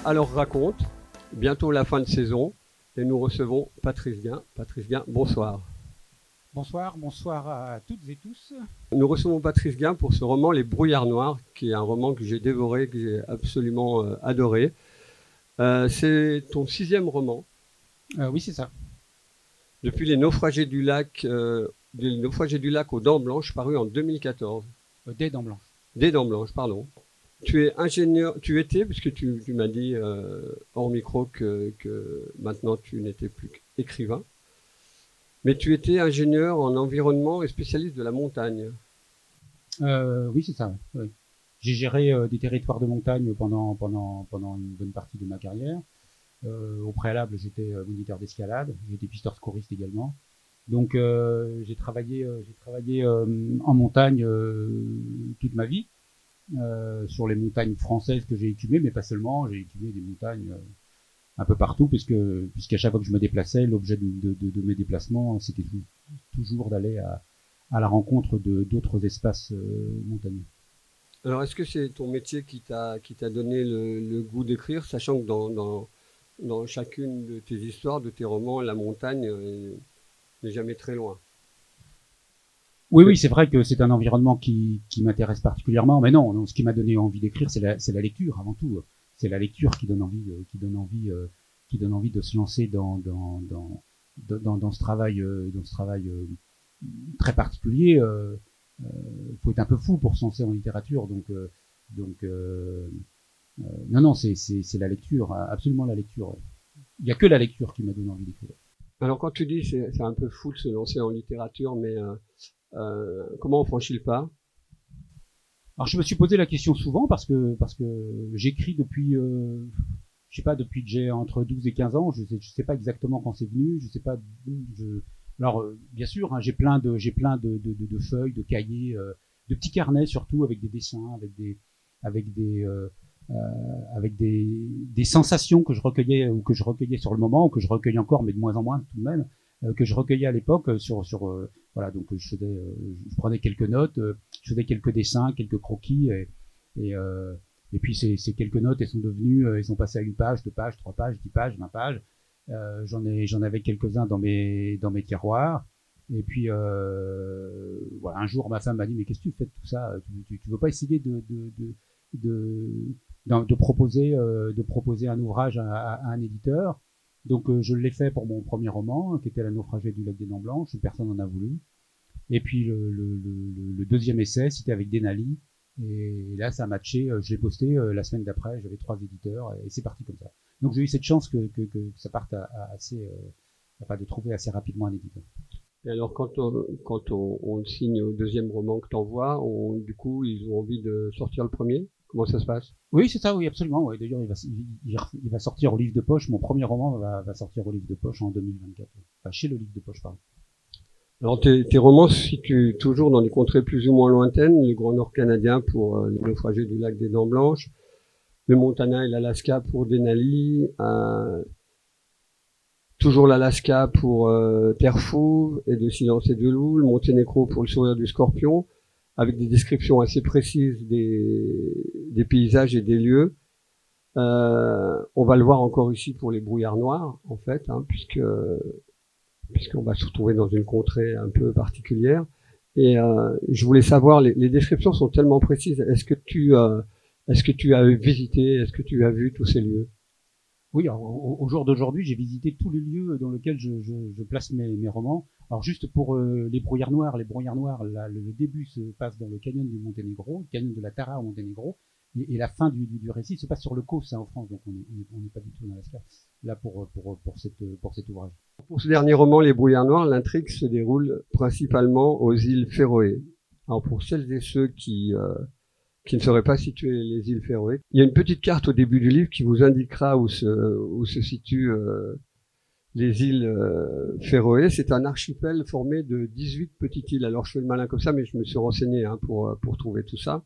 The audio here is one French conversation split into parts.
Alors raconte, bientôt la fin de saison, et nous recevons Patrice Guin. Patrice Guin, bonsoir. Bonsoir, bonsoir à toutes et tous. Nous recevons Patrice Guin pour ce roman Les Brouillards Noirs, qui est un roman que j'ai dévoré, que j'ai absolument adoré. C'est ton 6e roman. Oui, c'est ça. Depuis Les Naufragés du lac, aux Dents Blanches, paru en 2014. Des Dents Blanches. Des Dents Blanches, pardon. Tu es ingénieur, tu étais, puisque tu m'as dit hors micro que maintenant tu n'étais plus qu'écrivain, mais tu étais ingénieur en environnement et spécialiste de la montagne. Oui, c'est ça. Oui. J'ai géré des territoires de montagne pendant une bonne partie de ma carrière. Au préalable, j'étais moniteur d'escalade, j'étais pisteur secouriste également. Donc, j'ai travaillé en montagne toute ma vie. Sur les montagnes françaises que j'ai écumées, mais pas seulement, j'ai écumé des montagnes un peu partout, puisqu'à chaque fois que je me déplaçais, l'objet de mes déplacements, c'était toujours d'aller à la rencontre d'autres espaces montagneux. Alors, est-ce que c'est ton métier qui t'a donné le goût d'écrire, sachant que dans chacune de tes histoires, de tes romans, la montagne n'est jamais très loin? Oui, c'est vrai que c'est un environnement qui m'intéresse particulièrement, mais non, ce qui m'a donné envie d'écrire, c'est la lecture avant tout. C'est la lecture qui donne envie de se lancer dans ce travail, très particulier. Faut être un peu fou pour se lancer en littérature, non, c'est la lecture, absolument la lecture. Il y a que la lecture qui m'a donné envie d'écrire. Alors, quand tu dis c'est un peu fou de se lancer en littérature, mais comment on franchit le pas? Alors je me suis posé la question souvent parce que j'écris depuis je sais pas, depuis que j'ai entre 12 et 15 ans, je sais pas exactement quand c'est venu, je sais pas alors bien sûr, hein, j'ai plein de feuilles, de cahiers, de petits carnets surtout avec des dessins, avec des sensations que je recueillais sur le moment, ou que je recueille encore, mais de moins en moins tout de même, que je recueillais à l'époque voilà, donc je prenais quelques notes, je faisais quelques dessins, quelques croquis, et puis ces quelques notes, elles sont devenues, elles sont passées à 1 page, 2 pages, 3 pages, 10 pages, 20 pages. J'en avais quelques-uns dans mes tiroirs. Et puis voilà, un jour ma femme m'a dit, mais qu'est-ce que tu fais de tout ça? Tu veux pas essayer de proposer un ouvrage à un éditeur? Donc je l'ai fait pour mon premier roman, qui était La Naufragée du lac des Dents Blanches, où personne n'en a voulu. Et puis le deuxième essai, c'était avec Denali. Et là, ça a matché. Je l'ai posté la semaine d'après. J'avais 3 éditeurs et c'est parti comme ça. Donc j'ai eu cette chance que ça parte de trouver assez rapidement un éditeur. Et alors, quand on signe au 2e roman que t'envoies, du coup, ils ont envie de sortir le premier? Comment ça se passe? Oui, c'est ça, oui, absolument. Ouais. D'ailleurs, il va sortir au livre de poche. Mon premier roman va sortir au livre de poche en 2024. Enfin, chez le livre de poche, pardon. Alors, tes romans se situent toujours dans des contrées plus ou moins lointaines, le Grand Nord canadien pour Les Naufragés du lac des Dents Blanches, le Montana et l'Alaska pour Denali, toujours l'Alaska pour Terre Fauve et De Silence et de Loup, le Monténégro pour Le Sourire du Scorpion, avec des descriptions assez précises des paysages et des lieux. On va le voir encore ici pour Les Brouillards Noirs, en fait, hein, puisqu'on va se retrouver dans une contrée un peu particulière. Et je voulais savoir, les descriptions sont tellement précises. Est-ce que tu as visité, est-ce que tu as vu tous ces lieux? Oui, alors, au jour d'aujourd'hui, j'ai visité tous les lieux dans lesquels je place mes romans. Alors juste pour les Brouillards Noirs, là, le début se passe dans le canyon du Monténégro, le canyon de la Tara au Monténégro, et la fin du récit se passe sur le Causse, hein, en France, donc on n'est pas du tout dans l'Alaska, là pour cet ouvrage. Pour ce dernier roman, Les Brouillards Noirs, l'intrigue se déroule principalement aux îles Féroé. Alors pour celles et ceux qui ne sauraient pas situer les îles Féroé, il y a une petite carte au début du livre qui vous indiquera où se situent les îles Féroé. C'est un archipel formé de 18 petites îles. Alors je fais le malin comme ça, mais je me suis renseigné pour trouver tout ça.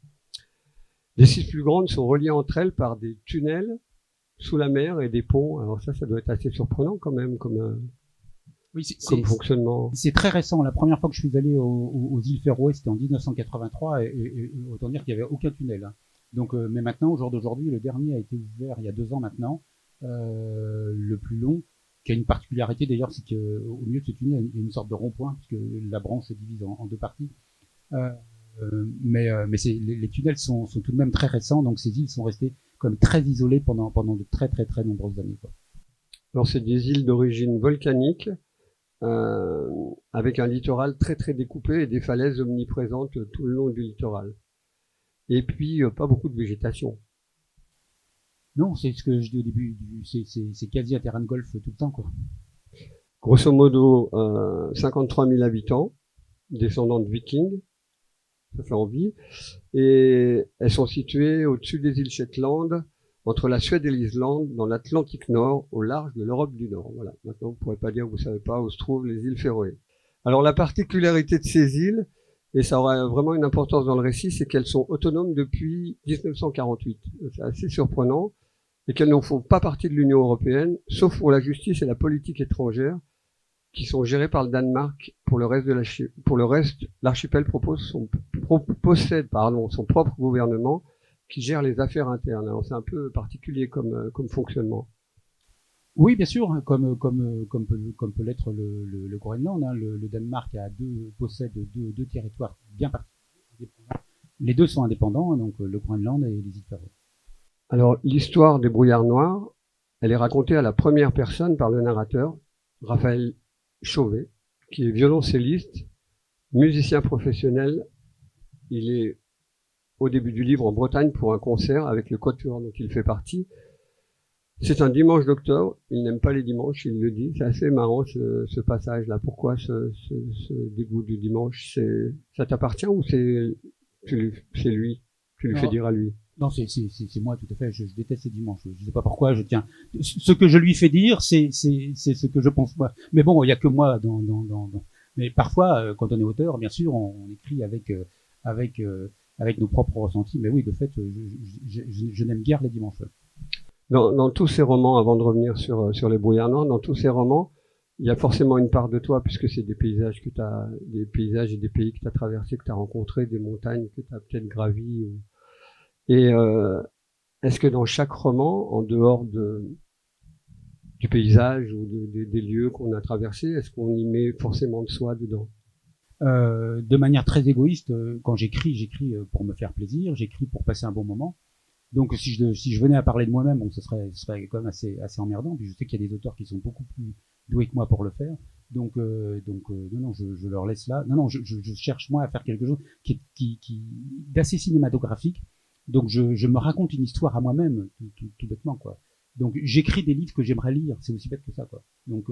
Les 6 plus grandes sont reliées entre elles par des tunnels sous la mer et des ponts. Alors ça doit être assez surprenant quand même comme fonctionnement. C'est très récent. La première fois que je suis allé aux îles Féroé, c'était en 1983, et autant dire qu'il n'y avait aucun tunnel. Hein. Donc, mais maintenant, au jour d'aujourd'hui, le dernier a été ouvert il y a 2 ans maintenant, le plus long, qui a une particularité d'ailleurs, c'est qu'au milieu de ce tunnel, il y a une sorte de rond-point, puisque la branche se divise en 2 parties. Euh, mais les tunnels sont tout de même très récents, donc ces îles sont restées comme très isolées pendant de très très très nombreuses années, quoi. Alors c'est des îles d'origine volcanique, avec un littoral très très découpé et des falaises omniprésentes tout le long du littoral. Et puis pas beaucoup de végétation. Non, c'est ce que je dis au début, c'est quasi un terrain de golf tout le temps, quoi. Grosso modo, 53 000 habitants, descendants de Vikings, ça fait envie, et elles sont situées au-dessus des îles Shetland, entre la Suède et l'Islande, dans l'Atlantique Nord, au large de l'Europe du Nord. Voilà. Maintenant, vous ne pourrez pas dire que vous ne savez pas où se trouvent les îles Féroé. Alors, la particularité de ces îles, et ça aura vraiment une importance dans le récit, c'est qu'elles sont autonomes depuis 1948. C'est assez surprenant, et qu'elles ne font pas partie de l'Union européenne, sauf pour la justice et la politique étrangère, qui sont gérées par le Danemark. Pour le reste, l'archipel possède son propre gouvernement, qui gère les affaires internes. Alors c'est un peu particulier comme fonctionnement. Oui, bien sûr, hein, comme peut l'être le Groenland, hein, le Danemark possède deux territoires bien particuliers. Les deux sont indépendants, donc le Groenland et les îles Féroé. Alors l'histoire des brouillards noirs, elle est racontée à la première personne par le narrateur, Raphaël Chauvet, qui est violoncelliste, musicien professionnel. Il est au début du livre en Bretagne pour un concert avec le quatuor dont il fait partie. C'est un dimanche d'octobre, il n'aime pas les dimanches, il le dit. C'est assez marrant ce passage-là. Pourquoi ce dégoût du dimanche? Ça t'appartient ou c'est lui? Tu lui fais dire à lui? Non, c'est moi, tout à fait. Je déteste les dimanches. Je sais pas pourquoi. Ce que je lui fais dire, c'est ce que je pense moi. Mais bon, il y a que moi dans. Mais parfois, quand on est auteur, bien sûr, on écrit avec nos propres ressentis. Mais oui, de fait, je n'aime guère les dimanches. Dans tous ces romans, avant de revenir sur les brouillards noirs, dans tous ces romans, il y a forcément une part de toi, puisque c'est des paysages et des pays que tu as traversés, que tu as rencontrés, des montagnes que tu as peut-être gravies. Et est-ce que dans chaque roman, en dehors du paysage ou des lieux qu'on a traversés, est-ce qu'on y met forcément de soi dedans? De manière très égoïste, quand j'écris pour me faire plaisir, j'écris pour passer un bon moment. Donc si je venais à parler de moi-même, bon, ce serait quand même assez emmerdant. Puis je sais qu'il y a des auteurs qui sont beaucoup plus doués que moi pour le faire. Donc non, je leur laisse là. Non, je cherche moi à faire quelque chose qui d'assez cinématographique. Donc je me raconte une histoire à moi-même, tout bêtement, quoi. Donc j'écris des livres que j'aimerais lire, c'est aussi bête que ça, quoi. Donc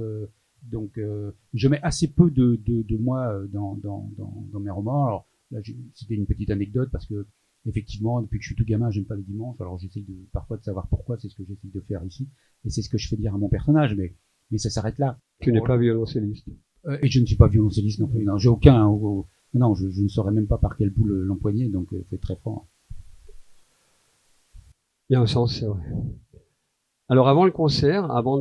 je mets assez peu de moi dans mes romans. Alors là, c'était une petite anecdote parce que effectivement, depuis que je suis tout gamin, j'aime pas les dimanches. Alors j'essaye parfois de savoir pourquoi, c'est ce que j'essaye de faire ici, et c'est ce que je fais dire à mon personnage, mais ça s'arrête là. Tu n'es pas violoncelliste. Et je ne suis pas violoncelliste non plus. Non, j'ai aucun. Non, je ne saurais même pas par quelle boule l'empoigner, donc faut être très franc. Il y a un sens, c'est vrai. Alors avant le concert, avant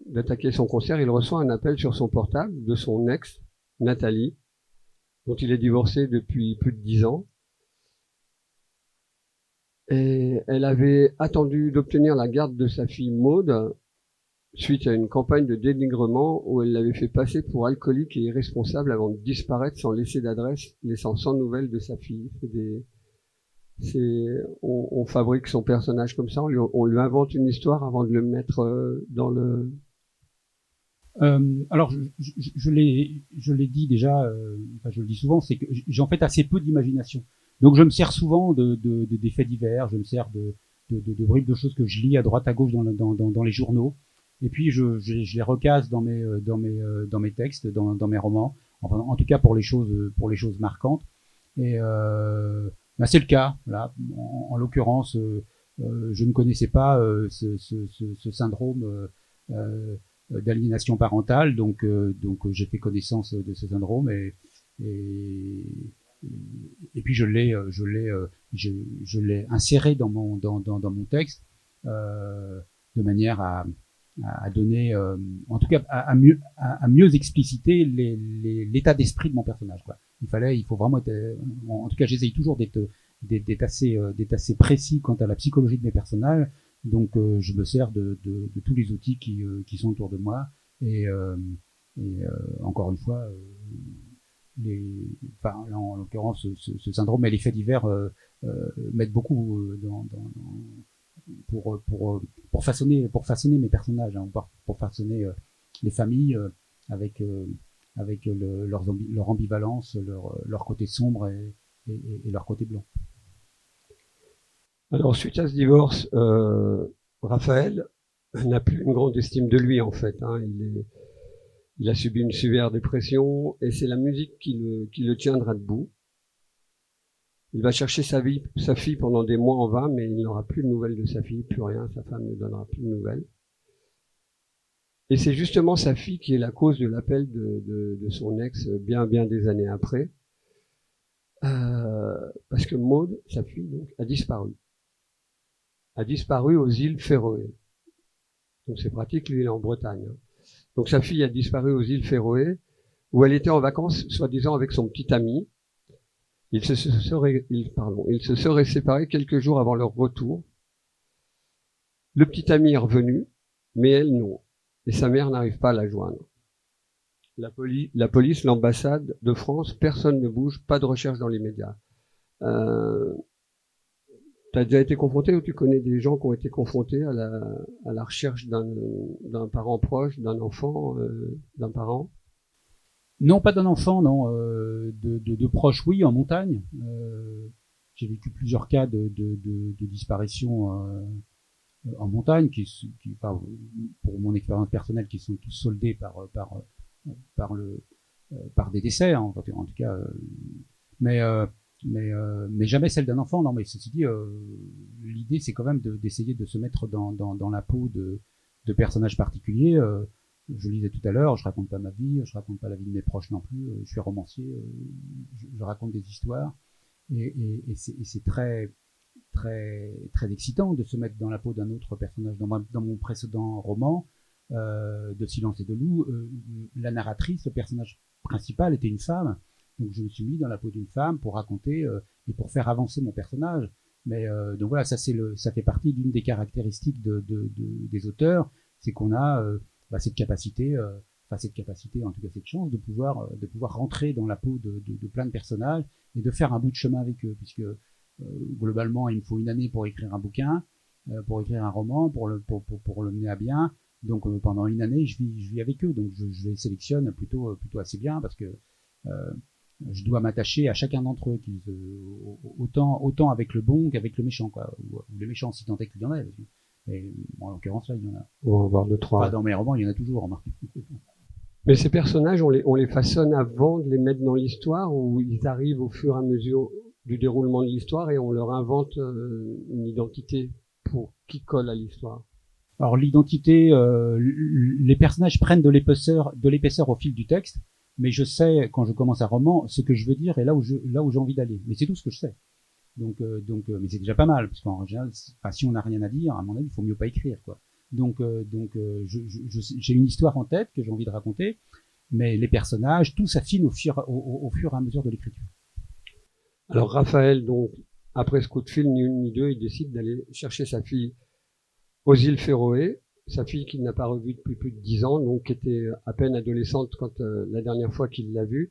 d'attaquer son concert, il reçoit un appel sur son portable de son ex, Nathalie, dont il est divorcé depuis plus de 10 ans. Et elle avait attendu d'obtenir la garde de sa fille Maude suite à une campagne de dénigrement où elle l'avait fait passer pour alcoolique et irresponsable avant de disparaître sans laisser d'adresse, laissant sans nouvelles de sa fille. On fabrique son personnage comme ça, on lui invente une histoire avant de le mettre dans le... Alors, je l'ai dit déjà, enfin je le dis souvent, c'est que j'ai en fait assez peu d'imagination. Donc je me sers souvent des faits divers, je me sers de bribes de choses que je lis à droite à gauche dans les journaux, et puis je les recasse dans mes textes, dans mes romans, enfin en tout cas pour les choses marquantes. Et c'est le cas là. En l'occurrence, je ne connaissais pas ce syndrome d'aliénation parentale, donc j'ai fait connaissance de ce syndrome et puis je l'ai inséré dans mon texte de manière à donner, en tout cas à mieux expliciter l'état d'esprit de mon personnage, quoi. Il faut vraiment être, en tout cas j'essaye toujours d'être d'être assez précis quant à la psychologie de mes personnages. Donc je me sers de tous les outils qui sont autour de moi et encore une fois là, en l'occurrence ce syndrome et les faits divers m'aident beaucoup pour façonner mes personnages, hein, pour façonner les familles avec leur ambivalence, leur côté sombre et leur côté blanc. Alors, suite à ce divorce, Raphaël n'a plus une grande estime de lui, en fait. Hein. Il a subi une sévère dépression et c'est la musique qui le tiendra debout. Il va chercher sa fille pendant des mois en vain, mais il n'aura plus de nouvelles de sa fille, plus rien. Sa femme ne donnera plus de nouvelles. Et c'est justement sa fille qui est la cause de l'appel de son ex bien des années après. Parce que Maud, sa fille, donc, a disparu aux îles Féroé. Donc c'est pratique, lui il est en Bretagne. Hein. Donc sa fille a disparu aux îles Féroé, où elle était en vacances, soi-disant avec son petit ami. Ils se seraient séparés quelques jours avant leur retour. Le petit ami est revenu, mais elle non. Et sa mère n'arrive pas à la joindre. La police, l'ambassade de France, personne ne bouge, pas de recherche dans les médias. T'as déjà été confronté ou tu connais des gens qui ont été confrontés à la recherche d'un parent proche, d'un enfant, d'un parent? Non, pas d'un enfant, non. De proches, oui, en montagne. J'ai vécu plusieurs cas de disparition en montagne, enfin, pour mon expérience personnelle, qui sont tous soldés par des décès, hein, en tout cas. Mais jamais celle d'un enfant. Non, mais ceci dit, l'idée c'est quand même d'essayer de se mettre dans la peau de personnages particuliers. Je lisais tout à l'heure, je raconte pas ma vie, je raconte pas la vie de mes proches non plus. Je suis romancier, je raconte des histoires et c'est très excitant de se mettre dans la peau d'un autre personnage. Dans mon précédent roman, de Silence et de loup, la narratrice, le personnage principal était une femme. Donc je me suis mis dans la peau d'une femme pour raconter et pour faire avancer mon personnage. Mais donc voilà, ça fait partie d'une des caractéristiques des auteurs, c'est qu'on a cette capacité, en tout cas cette chance de pouvoir rentrer dans la peau de plein de personnages et de faire un bout de chemin avec eux, puisque globalement il me faut une année pour écrire un bouquin, pour écrire un roman, pour le mener à bien. Donc pendant une année je vis avec eux, donc je les sélectionne plutôt assez bien parce que je dois m'attacher à chacun d'entre eux, autant avec le bon qu'avec le méchant, quoi. Ou le méchant, si tant est qu'il y en a. Mais bon, en l'occurrence, là, il y en a. On va voir 2-3. Enfin, dans mes romans, il y en a toujours, remarquez. Mais ces personnages, on les façonne avant de les mettre dans l'histoire, ou ils arrivent au fur et à mesure du déroulement de l'histoire et on leur invente une identité qui colle à l'histoire? Alors, l'identité, les personnages prennent de l'épaisseur au fil du texte. Mais je sais, quand je commence un roman, ce que je veux dire et là où j'ai envie d'aller. Mais c'est tout ce que je sais. Donc, mais c'est déjà pas mal, parce qu'en général, si on n'a rien à dire, à mon avis, il faut mieux pas écrire, quoi. Donc, j'ai une histoire en tête que j'ai envie de raconter, mais les personnages, tout s'affine au fur et à mesure de l'écriture. Alors, Raphaël, donc, après ce coup de fil, ni une ni deux, il décide d'aller chercher sa fille aux îles Féroé. Sa fille qu'il n'a pas revue depuis plus de 10 ans, donc qui était à peine adolescente quand la dernière fois qu'il l'a vue,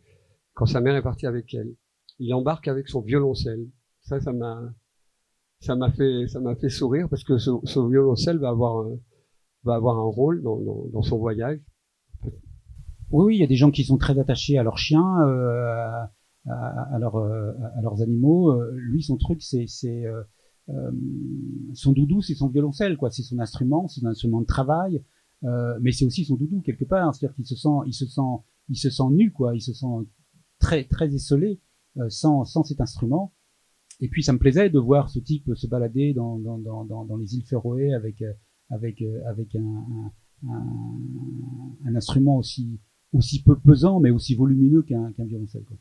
quand sa mère est partie avec elle. Il embarque avec son violoncelle. Ça m'a fait sourire parce que ce violoncelle va avoir un rôle dans son voyage. Oui, il y a des gens qui sont très attachés à leurs chiens, à leurs animaux. Lui, son truc, c'est son doudou, c'est son violoncelle, quoi. C'est son instrument de travail, mais c'est aussi son doudou quelque part. C'est-à-dire qu'il se sent nu, quoi. Il se sent très très esselé sans cet instrument. Et puis ça me plaisait de voir ce type se balader dans les îles Féroé avec un instrument aussi peu pesant, mais aussi volumineux qu'un violoncelle, quoi.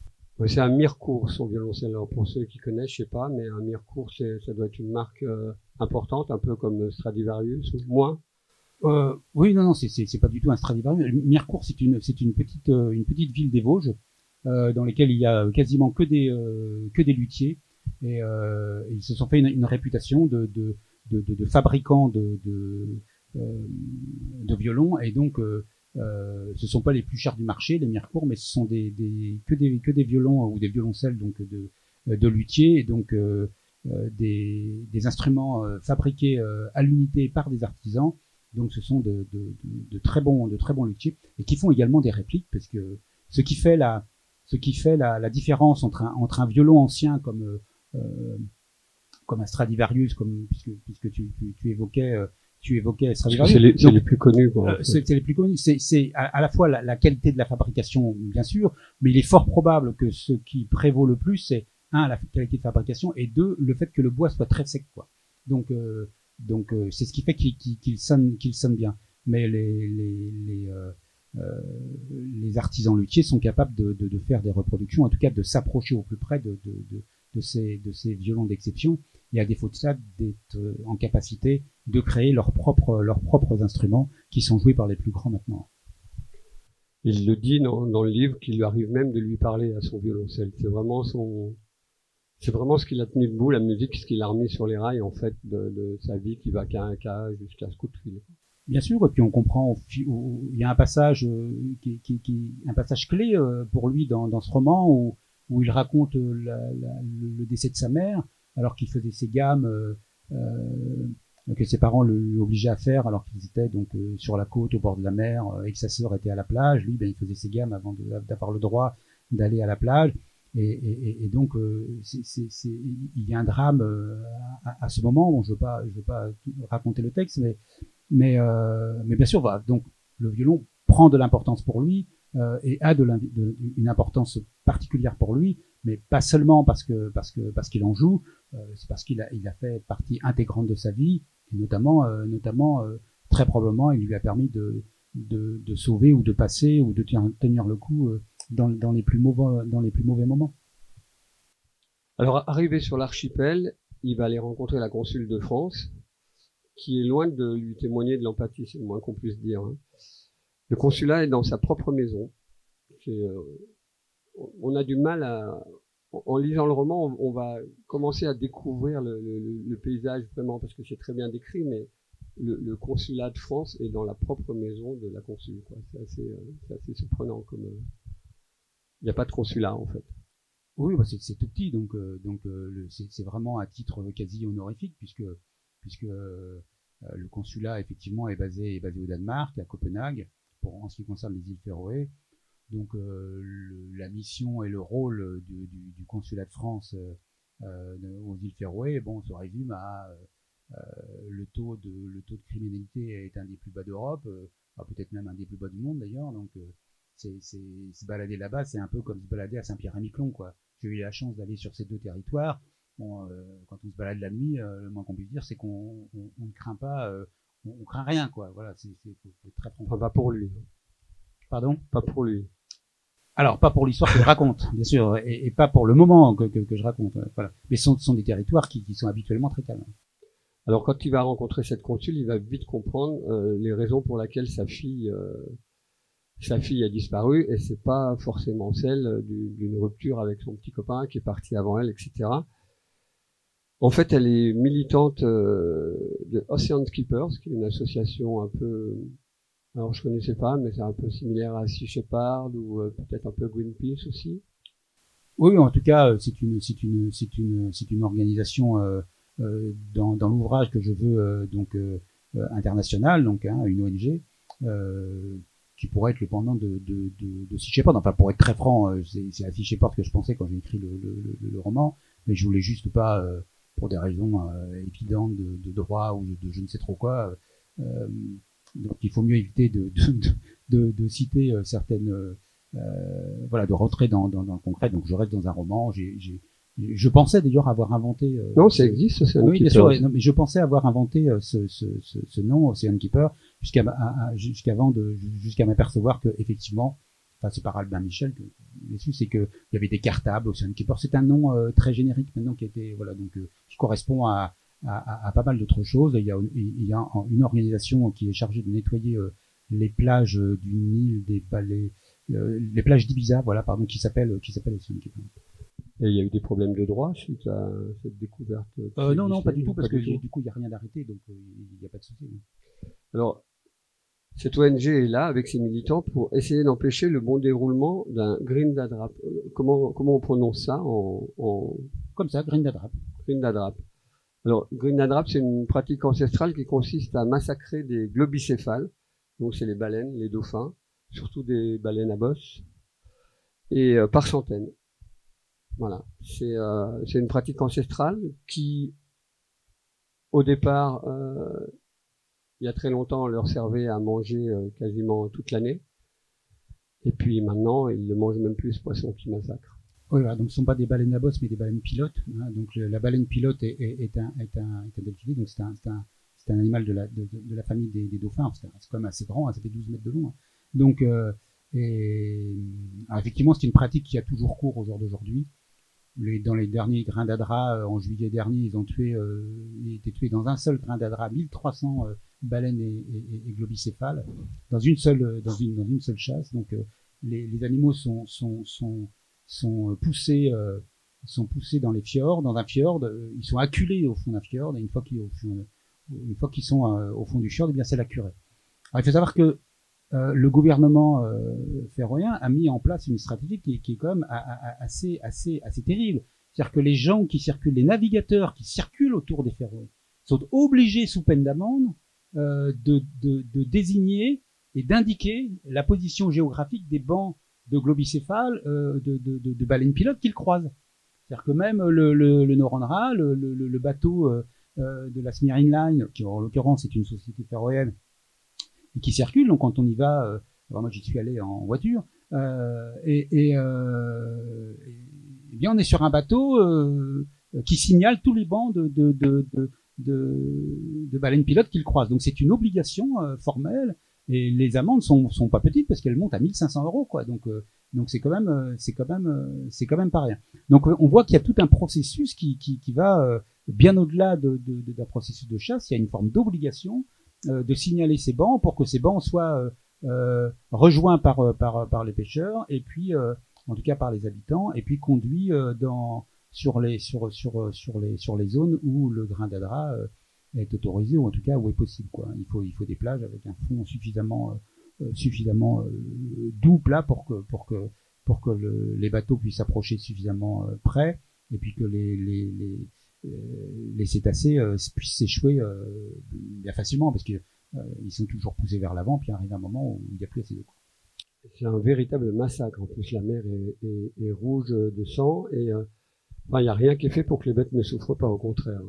C'est un Mirecourt, son violoncelle. Alors pour ceux qui connaissent, je sais pas, mais un Mirecourt, ça doit être une marque importante, un peu comme Stradivarius, ou moins. Oui, non, c'est pas du tout un Stradivarius. Mirecourt, c'est une petite ville des Vosges, dans lesquelles il y a quasiment que des luthiers. et ils se sont fait une réputation de fabricants de violons, et donc ce sont pas les plus chers du marché, les Mirecourt, mais ce sont que des violons ou des violoncelles donc de luthiers, et donc des instruments fabriqués à l'unité par des artisans. Donc ce sont de très bons luthiers, et qui font également des répliques, parce que ce qui fait la différence entre un violon ancien comme un Stradivarius, puisque tu évoquais Stradivarius. C'est les plus connus, quoi. C'est les plus connus. C'est à la fois la qualité de la fabrication, bien sûr, mais il est fort probable que ce qui prévaut le plus, c'est la qualité de fabrication, et deux, le fait que le bois soit très sec, quoi. Donc c'est ce qui fait qu'il sonne bien. Mais les artisans luthiers sont capables de faire des reproductions, en tout cas de s'approcher au plus près de ces violons d'exception, et à défaut de ça, d'être en capacité de créer leurs propres instruments, qui sont joués par les plus grands maintenant. Il le dit dans le livre qu'il lui arrive même de lui parler à son violoncelle. C'est vraiment ce qui l'a tenu debout, la musique, ce qu'il a remis sur les rails, en fait, de sa vie, qui va qu'à un cas jusqu'à ce coup de fil. Bien sûr, et puis on comprend, il y a un passage un passage clé pour lui dans ce roman, où il raconte le décès de sa mère, alors qu'il faisait ses gammes que ses parents l'obligeaient à faire, alors qu'ils étaient donc sur la côte, au bord de la mer, et que sa sœur était à la plage. Lui, il faisait ses gammes avant d'avoir le droit d'aller à la plage. Et donc il y a un drame à ce moment. Bon, je veux pas raconter le texte, mais bien sûr, voilà. Donc le violon prend de l'importance pour lui, et a une importance particulière pour lui, mais pas seulement parce qu'il en joue, c'est parce qu'il a fait partie intégrante de sa vie, et notamment très probablement il lui a permis de sauver ou de passer ou de tenir le coup dans les plus mauvais moments. Alors, arrivé sur l'archipel, il va aller rencontrer la consul de France, qui est loin de lui témoigner de l'empathie, c'est le moins qu'on puisse dire. Hein. Le consulat est dans sa propre maison. On a du mal en lisant le roman, on va commencer à découvrir le paysage vraiment, parce que c'est très bien décrit, mais le consulat de France est dans la propre maison de la consul, quoi. C'est assez surprenant, comme il n'y a pas de consulat, en fait. Oui, bah c'est tout petit, donc c'est vraiment à titre quasi honorifique, puisque le consulat effectivement est basé au Danemark, à Copenhague, en ce qui concerne les îles Féroé. Donc la mission et le rôle du consulat de France aux îles Féroé, bon, se résume à le taux de criminalité est un des plus bas d'Europe, peut-être même un des plus bas du monde d'ailleurs. Donc se balader là-bas, c'est un peu comme se balader à Saint-Pierre-et-Miquelon, quoi. J'ai eu la chance d'aller sur ces deux territoires. Bon, quand on se balade la nuit, le moins qu'on puisse dire, c'est qu'on ne craint pas, on craint rien, quoi. Voilà, faut être très franc. Enfin, pas pour lui. Pardon ? Pas pour lui. Alors, pas pour l'histoire que je raconte, bien sûr, et pas pour le moment que je raconte. Voilà. Mais ce sont des territoires qui sont habituellement très calmes. Alors, quand il va rencontrer cette consul, il va vite comprendre les raisons pour lesquelles sa fille a disparu, et c'est pas forcément celle d'une rupture avec son petit copain qui est parti avant elle, etc. En fait, elle est militante de Ocean Keepers, qui est une association un peu, alors je connaissais pas, mais c'est un peu similaire à Sea Shepherd ou peut-être un peu Greenpeace aussi. Oui, en tout cas, c'est une organisation dans l'ouvrage que je veux international, donc une ONG. Qui pourrait être le pendant de Sea Shepherd. Enfin, pour être très franc, c'est à Sea Shepherd que je pensais quand j'ai écrit le roman, mais je voulais juste pas, pour des raisons évidentes de droit ou de je ne sais trop quoi. Donc, il faut mieux éviter de citer certaines, voilà, de rentrer dans le concret. Donc, je reste dans un roman. Je pensais d'ailleurs avoir inventé. Non, ça existe, Ocean oui, Keeper. bien sûr. Mais je pensais avoir inventé ce nom, Ocean Keeper, jusqu'à m'apercevoir que effectivement, enfin c'est par Albin Michel que j'ai su, c'est que il y avait des cartables Ocean Keeper. C'est un nom très générique maintenant qui a été voilà, donc qui correspond à pas mal d'autres choses. Il y a une organisation qui est chargée de nettoyer les plages d'une île les plages d'Ibiza, voilà, pardon, qui s'appelle Ocean Keeper. Et il y a eu des problèmes de droit suite à cette découverte? Non, pas du tout, parce que du coup, il n'y a rien d'arrêté, donc il n'y a pas de souci. Alors, cette ONG est là avec ses militants pour essayer d'empêcher le bon déroulement d'un Grindadrap. Comment on prononce ça Comme ça, Grindadrap. Grindadrap. Alors, Grindadrap, c'est une pratique ancestrale qui consiste à massacrer des globicéphales. Donc, c'est les baleines, les dauphins, surtout des baleines à bosse, et par centaines. Voilà. C'est une pratique ancestrale qui, au départ, il y a très longtemps, leur servait à manger quasiment toute l'année. Et puis maintenant, ils ne mangent même plus, ce poisson qui massacre. Oui, voilà, donc ce ne sont pas des baleines à bosse, mais des baleines pilotes. Hein. Donc la baleine pilote est un delphinide, donc c'est un animal de la famille des dauphins. C'est quand même assez grand, hein, ça fait 12 mètres de long. Hein. Donc, alors effectivement, c'est une pratique qui a toujours cours au jour d'aujourd'hui. Dans les derniers Grindadra, en juillet dernier, ils étaient tués dans un seul Grindadra 1300 baleines et globicéphales dans une seule chasse. Donc les animaux sont poussés dans les fjords, dans un fjord, ils sont acculés au fond d'un fjord, et une fois qu'ils sont au fond du fjord, eh bien c'est la curée. Alors il faut savoir que le gouvernement féroïen a mis en place une stratégie qui est quand même assez terrible. C'est-à-dire que les gens qui circulent, les navigateurs qui circulent autour des Féroé, sont obligés, sous peine d'amende, de désigner et d'indiquer la position géographique des bancs de globicéphales, de baleines pilotes qu'ils croisent. C'est-à-dire que même le Norandra, le bateau de la Smearing Line, qui en l'occurrence est une société féroïenne, et qui circule, donc quand on y va, moi j'y suis allé en voiture, bien on est sur un bateau qui signale tous les bancs de baleines pilotes qu'il croise. Donc c'est une obligation formelle, et les amendes sont pas petites parce qu'elles montent à 1500 €, quoi. Donc c'est quand même pas rien. Donc on voit qu'il y a tout un processus qui va bien au-delà d'un processus de chasse. Il y a une forme d'obligation de signaler ces bancs pour que ces bancs soient rejoints par les pêcheurs, et puis en tout cas par les habitants, et puis conduits sur les zones où le Grindadra est autorisé, ou en tout cas où est possible, quoi. Il faut des plages avec un fond suffisamment doux, plat, pour que les bateaux puissent s'approcher suffisamment près, et puis que les cétacés puissent s'échouer bien facilement, parce que ils sont toujours poussés vers l'avant, puis arrive un moment où il n'y a plus assez d'eau. C'est un véritable massacre. En plus, la mer est rouge de sang, et il n'y a rien qui est fait pour que les bêtes ne souffrent pas, au contraire.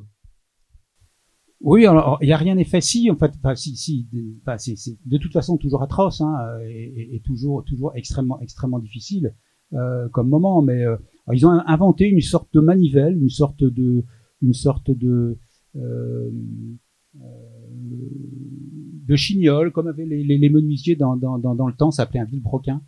Oui, alors il n'y a rien n'est fait, si, en fait, c'est de toute façon toujours atroce, hein, et toujours extrêmement difficile comme moment, mais ils ont inventé une sorte de manivelle, une sorte de chignol, comme avaient les menuisiers dans le temps, ça s'appelait un vilebrequin,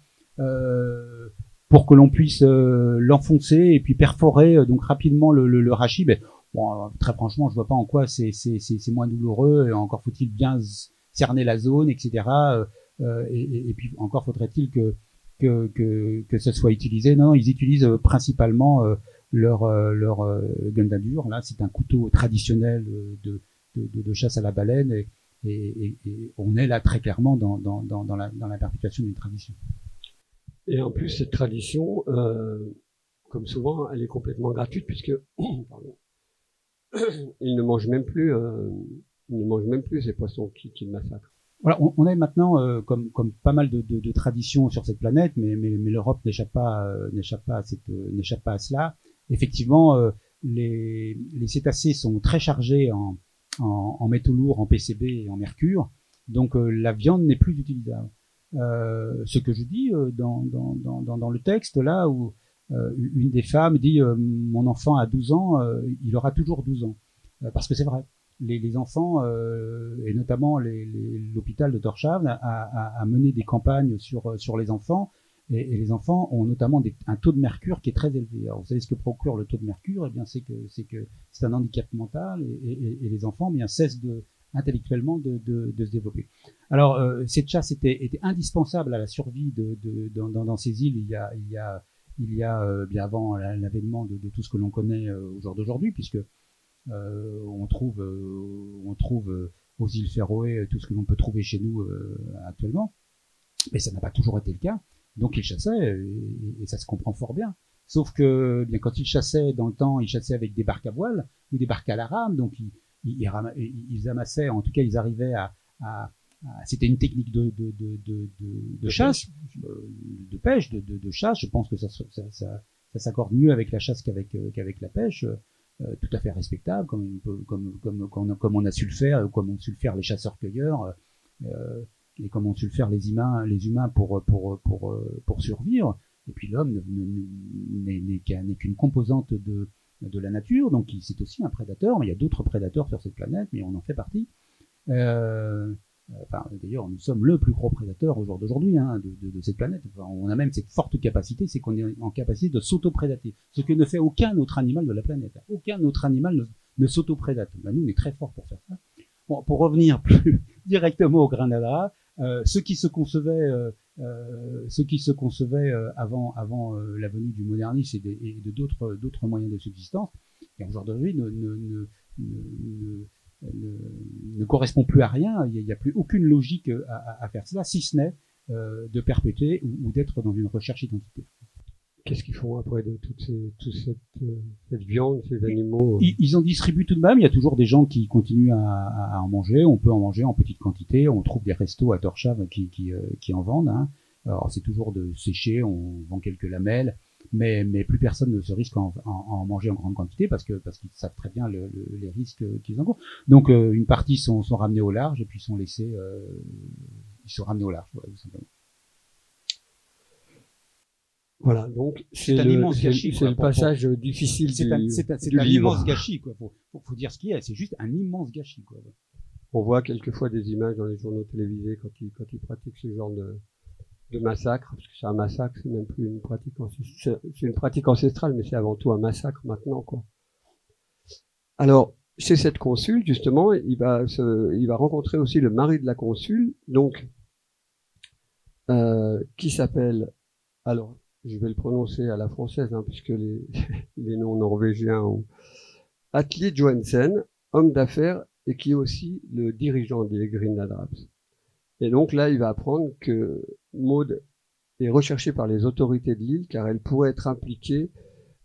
pour que l'on puisse l'enfoncer et puis perforer donc rapidement le rachis. Mais bon, très franchement, je vois pas en quoi c'est moins douloureux, et encore faut-il bien cerner la zone, etc. Et puis encore faudrait-il que ça soit utilisé. Non, ils utilisent principalement leur Gundadur. Là, c'est un couteau traditionnel de chasse à la baleine, et on est là très clairement dans la perpétuation d'une tradition. Et en plus, cette tradition, comme souvent, elle est complètement gratuite, puisque ils ne mangent même plus ces poissons qu'ils massacrent. Voilà, on est maintenant comme pas mal de traditions sur cette planète, mais l'Europe n'échappe pas à cela. Effectivement, les cétacés sont très chargés en métaux lourds, en PCB et en mercure, donc la viande n'est plus utilisable. Ce que je dis dans le texte là, où une des femmes dit mon enfant a 12 ans, il aura toujours 12 ans, parce que c'est vrai. Les enfants, et notamment l'hôpital de Tórshavn a mené des campagnes sur les enfants, et les enfants ont notamment un taux de mercure qui est très élevé. Alors, vous savez ce que procure le taux de mercure? Eh bien, c'est un handicap mental, et les enfants, bien, cessent intellectuellement de se développer. Alors, cette chasse était indispensable à la survie dans ces îles il y il y a bien avant l'avènement de tout ce que l'on connaît au jour d'aujourd'hui, puisque on trouve aux îles Féroé tout ce que l'on peut trouver chez nous actuellement, mais ça n'a pas toujours été le cas. Donc ils chassaient et ça se comprend fort bien. Sauf que bien quand ils chassaient dans le temps, ils chassaient avec des barques à voile ou des barques à la rame, donc ils amassaient, en tout cas ils arrivaient c'était une technique de chasse, de pêche, de chasse. Je pense que ça s'accorde mieux avec la chasse qu'avec la pêche, tout à fait respectable, comme on a su le faire, comme ont su le faire les chasseurs-cueilleurs, et comme ont su le faire les humains pour survivre. Et puis l'homme n'est qu'une composante de la nature, donc c'est aussi un prédateur, mais il y a d'autres prédateurs sur cette planète, mais on en fait partie. D'ailleurs, nous sommes le plus gros prédateur au jour d'aujourd'hui de cette planète. Enfin, on a même cette forte capacité, c'est qu'on est en capacité de s'auto-prédater, ce que ne fait aucun autre animal de la planète. Aucun autre animal ne s'auto-prédate. Ben, nous, on est très fort pour faire ça. Bon, pour revenir plus directement au Granada, ceux qui se concevaient avant la venue du modernisme et de d'autres moyens de subsistance, et aujourd'hui ne correspond plus à rien. Il n'y a plus aucune logique à faire cela, si ce n'est de perpétuer ou d'être dans une recherche identitaire. Qu'est-ce qu'ils font après de toute cette viande, ces animaux? Ils en distribuent tout de même. Il y a toujours des gens qui continuent à en manger. On peut en manger en petite quantité. On trouve des restos à Torshov qui en vendent. Hein. Alors c'est toujours de sécher. On vend quelques lamelles, mais plus personne ne se risque à en manger en grande quantité parce qu'ils savent très bien les risques qu'ils encourent. Donc une partie sont ramenés au large et puis sont laissés. Ils sont ramenés au large, voilà, tout simplement. Voilà, donc c'est un immense gâchis. C'est le passage difficile du livre. C'est un immense gâchis, quoi. Faut dire ce qu'il y a. C'est juste un immense gâchis, quoi. On voit quelquefois des images dans les journaux télévisés quand ils pratiquent ce genre de massacre, parce que c'est un massacre, c'est même plus une pratique c'est une pratique ancestrale, mais c'est avant tout un massacre maintenant, quoi. Alors, chez cette consul, justement, il va rencontrer aussi le mari de la consul, donc qui s'appelle, alors je vais le prononcer à la française, puisque les noms norvégiens ont Atle Johansen, homme d'affaires et qui est aussi le dirigeant des Grindadraps. Et donc là, il va apprendre que Maud est recherchée par les autorités de l'île car elle pourrait être impliquée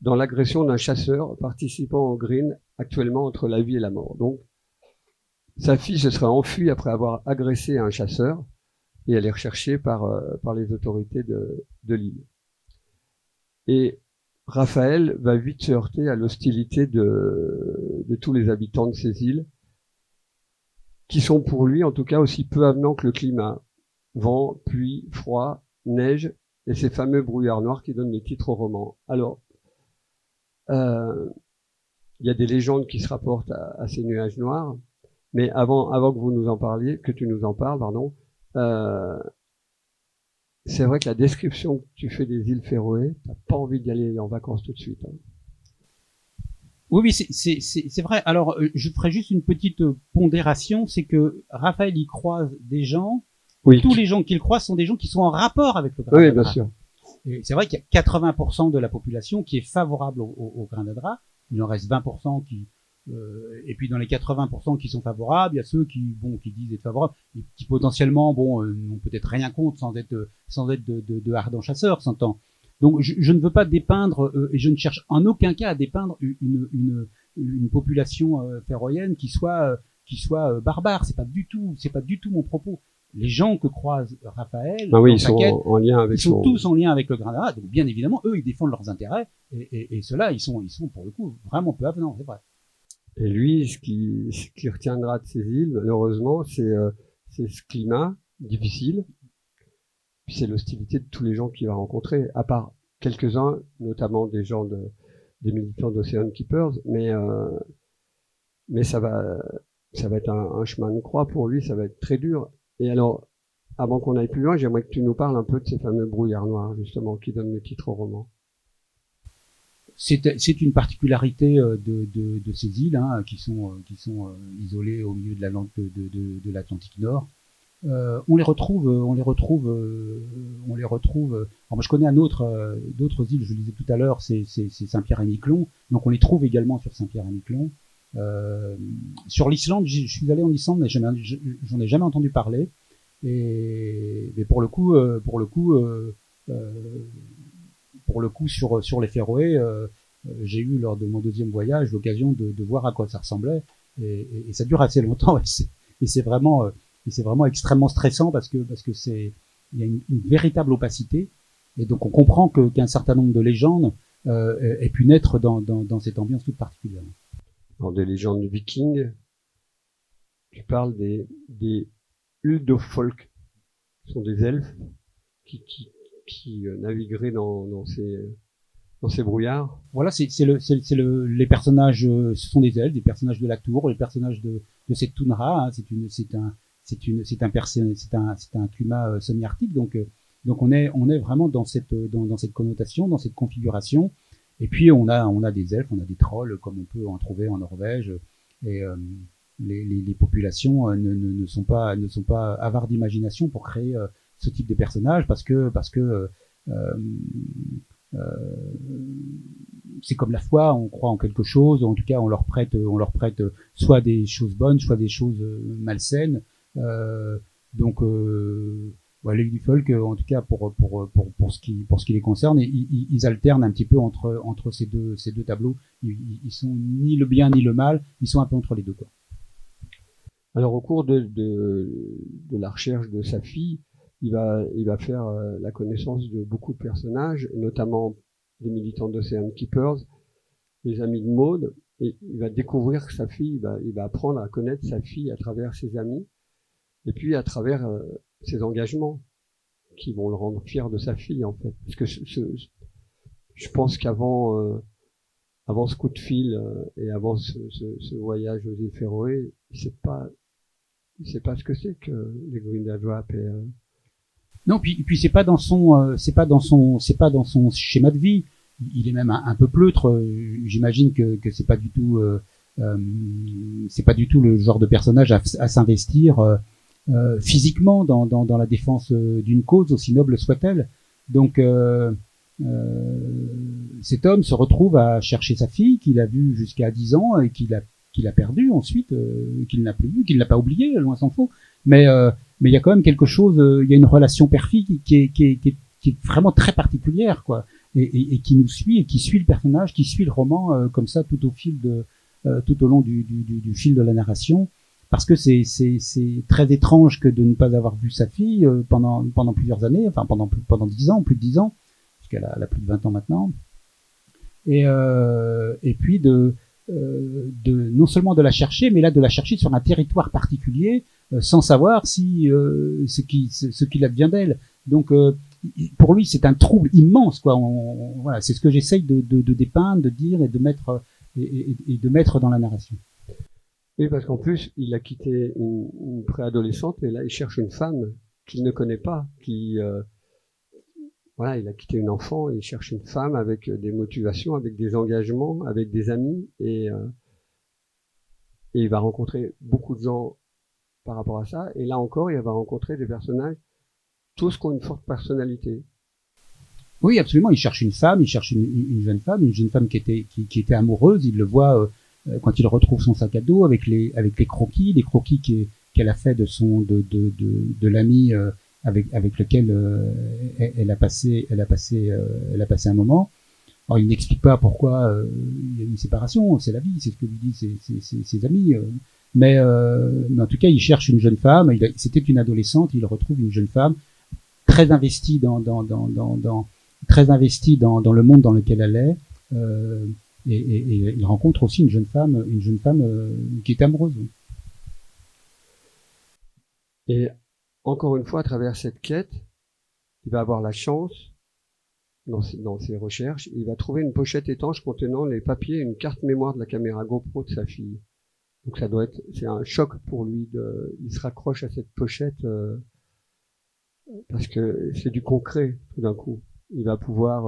dans l'agression d'un chasseur participant au Green actuellement entre la vie et la mort. Donc, sa fille se serait enfuie après avoir agressé un chasseur et elle est recherchée par les autorités de l'île. Et Raphaël va vite se heurter à l'hostilité de tous les habitants de ces îles, qui sont pour lui en tout cas aussi peu avenants que le climat. Vent, pluie, froid, neige et ces fameux brouillards noirs qui donnent les titres au roman. Alors, il y a des légendes qui se rapportent à ces nuages noirs, mais avant que vous nous en parliez, que tu nous en parles, pardon, c'est vrai que la description que tu fais des îles Féroé, t'as pas envie d'y aller en vacances tout de suite. Oui, c'est vrai. Alors, je ferai juste une petite pondération, c'est que Raphaël y croise des gens. Oui. Tous les gens qu'il croise sont des gens qui sont en rapport avec le grain de drap. Oui, bien sûr. C'est vrai qu'il y a 80% de la population qui est favorable au grain de drap. Il en reste 20% et puis dans les 80% qui sont favorables, il y a ceux qui disent être favorables et qui potentiellement, n'ont peut-être rien contre sans être de ardents chasseurs, s'entend. Donc, je ne veux pas dépeindre, et je ne cherche en aucun cas à dépeindre une population féroïenne qui soit barbare. C'est pas du tout mon propos. Les gens que croise Raphaël, ils sont en lien avec ils sont tous en lien avec le grain de drap. Donc, bien évidemment, eux, ils défendent leurs intérêts, et ceux-là, ils sont pour le coup vraiment peu avenants, c'est vrai. Et lui, ce qui retiendra de ces îles, malheureusement, c'est ce climat difficile. Puis c'est l'hostilité de tous les gens qu'il va rencontrer, à part quelques-uns, notamment des gens des militants d'Ocean Keepers, mais ça va être un chemin de croix pour lui, ça va être très dur. Et alors, avant qu'on aille plus loin, j'aimerais que tu nous parles un peu de ces fameux brouillards noirs, justement, qui donnent le titre au roman. C'est une particularité de ces îles, qui sont isolées au milieu de l'Atlantique Nord. On les retrouve on les retrouve. Alors moi, je connais d'autres îles. Je le disais tout à l'heure, c'est Saint-Pierre-et-Miquelon. Donc on les trouve également sur Saint-Pierre-et-Miquelon. Sur l'Islande, je suis allé en Islande, mais j'en ai jamais entendu parler. Mais pour le coup, sur les Féroé, j'ai eu lors de mon deuxième voyage l'occasion de voir à quoi ça ressemblait, et ça dure assez longtemps, et c'est vraiment extrêmement stressant parce que il y a une véritable opacité, et donc on comprend qu'un certain nombre de légendes aient pu naître dans cette ambiance toute particulière. Dans des légendes vikings, tu parles des Uldofolk, ce sont des elfes qui navigueraient dans ces brouillards. Voilà, les personnages, ce sont des elfes, des personnages de la tour, les personnages de cette toundra. Hein, c'est un climat semi-arctique, donc on est vraiment dans cette connotation, dans cette configuration. Et puis on a des elfes, on a des trolls comme on peut en trouver en Norvège, et les populations ne sont pas avares d'imagination pour créer ce type de personnages, parce que c'est comme la foi, on croit en quelque chose, en tout cas on leur prête soit des choses bonnes, soit des choses malsaines. Les Uldofolk, en tout cas pour ce qui les concerne, ils alternent un petit peu entre ces deux tableaux. Ils sont ni le bien ni le mal, ils sont un peu entre les deux, quoi. Alors au cours de la recherche de sa fille, il va faire la connaissance de beaucoup de personnages, notamment des militants d'Ocean Keepers, les amis de Maud, et il va découvrir que sa fille, il va apprendre à connaître sa fille à travers ses amis, et puis à travers ses engagements, qui vont le rendre fier de sa fille, en fait. Parce que je pense qu'avant ce coup de fil et avant ce voyage aux îles Féroé, il sait pas ce que c'est que les Grindelwald et non, puis c'est pas dans son schéma de vie. Il est même un peu pleutre. J'imagine que c'est pas du tout le genre de personnage à s'investir physiquement dans la défense d'une cause, aussi noble soit-elle. Donc cet homme se retrouve à chercher sa fille qu'il a vue jusqu'à 10 ans et qu'il a perdue ensuite, qu'il n'a plus vue, qu'il n'a pas oublié, loin s'en faut. Mais il y a quand même quelque chose, il y a une relation père-fille qui est vraiment très particulière, quoi, et qui nous suit, et qui suit le personnage, qui suit le roman comme ça tout au long du fil de la narration, parce que c'est très étrange que de ne pas avoir vu sa fille pendant plusieurs années, enfin pendant 10 ans, plus de 10 ans, parce qu'elle a plus de 20 ans maintenant, et puis non seulement de la chercher, mais là de la chercher sur un territoire particulier, sans savoir ce qu'il advient d'elle. Donc pour lui, c'est un trouble immense, quoi. Voilà, c'est ce que j'essaye de dépeindre, de dire et de mettre dans la narration. Oui, parce qu'en plus, il a quitté une préadolescente, et là, il cherche une femme qu'il ne connaît pas, voilà, il a quitté une enfant, et il cherche une femme avec des motivations, avec des engagements, avec des amis, et il va rencontrer beaucoup de gens par rapport à ça, et là encore, il va rencontrer des personnages, tous qui ont une forte personnalité. Oui, absolument, il cherche une femme, il cherche une jeune femme qui était amoureuse, il le voit quand il retrouve son sac à dos avec les croquis, qu'elle a fait de l'ami avec lequel elle a passé un moment. Alors il n'explique pas pourquoi il y a une séparation, c'est la vie, c'est ce que lui disent ses amis. Mais en tout cas, il cherche une jeune femme. C'était une adolescente, il retrouve une jeune femme très investie dans le monde dans lequel elle est. Et il rencontre aussi une jeune femme qui est amoureuse. Et encore une fois, à travers cette quête, il va avoir la chance, dans ses recherches, il va trouver une pochette étanche contenant les papiers et une carte mémoire de la caméra GoPro de sa fille. Donc c'est un choc pour lui. Il se raccroche à cette pochette parce que c'est du concret tout d'un coup. Il va pouvoir,